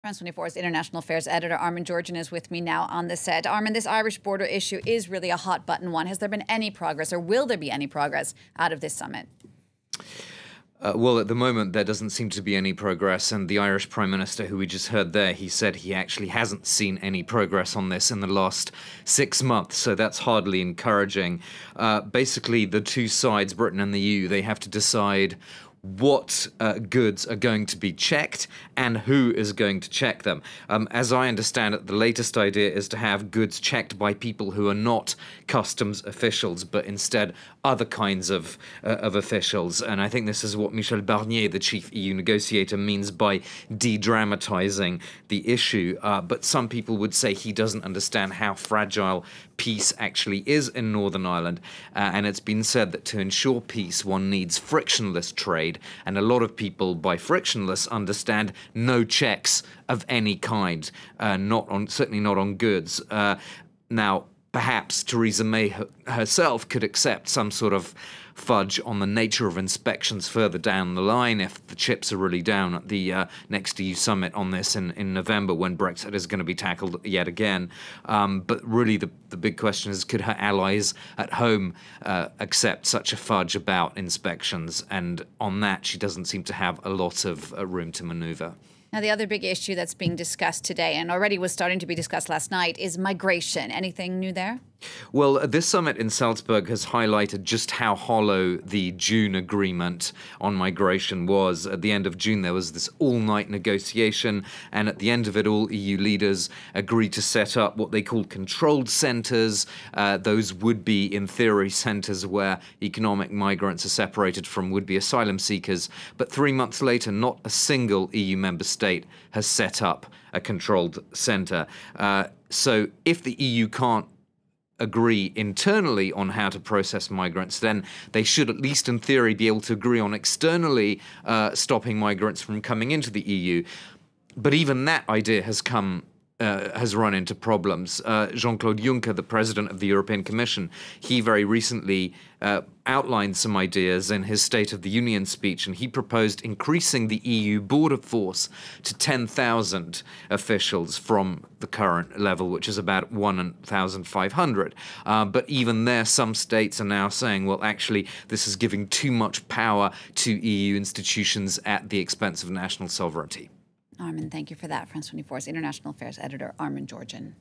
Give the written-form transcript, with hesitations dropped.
France 24's international affairs editor Armin Georgian is with me now on the set. Armin, this Irish border issue is really a hot button one. Has there been any progress, or will there be any progress out of this summit? Well, at the moment, there doesn't seem to be any progress, and the Irish Prime Minister, who we just heard there, he said he actually hasn't seen any progress on this in the last 6 months, so that's hardly encouraging. Basically, the two sides, Britain and the EU, they have to decide what goods are going to be checked and who is going to check them. As I understand it, the latest idea is to have goods checked by people who are not customs officials, but instead other kinds of officials. And I think this is what Michel Barnier, the chief EU negotiator, means by de-dramatizing the issue. But some people would say he doesn't understand how fragile peace actually is in Northern Ireland. And it's been said that to ensure peace, one needs frictionless trade. And a lot of people, by frictionless, understand no checks of any kind, certainly not on goods. Now, perhaps Theresa May herself could accept some sort of fudge on the nature of inspections further down the line if the chips are really down at the next EU summit on this in November, when Brexit is going to be tackled yet again. But really the big question is, could her allies at home accept such a fudge about inspections? And on that, she doesn't seem to have a lot of room to maneuver. Now, the other big issue that's being discussed today, and already was starting to be discussed last night, is migration. Anything new there? Well, this summit in Salzburg has highlighted just how hollow the June agreement on migration was. At the end of June, there was this all-night negotiation, and at the end of it all, EU leaders agreed to set up what they called controlled centres. Those would be, in theory, centres where economic migrants are separated from would-be asylum seekers. But 3 months later, not a single EU member state has set up a controlled centre. So if the EU can't agree internally on how to process migrants, then they should, at least in theory, be able to agree on externally stopping migrants from coming into the EU. But even that idea has run into problems. Jean-Claude Juncker, the president of the European Commission, he very recently outlined some ideas in his State of the Union speech, and he proposed increasing the EU border force to 10,000 officials from the current level, which is about 1,500. But even there, some states are now saying, well, actually, this is giving too much power to EU institutions at the expense of national sovereignty. Armin, thank you for that. France 24's international affairs editor Armin Georgian.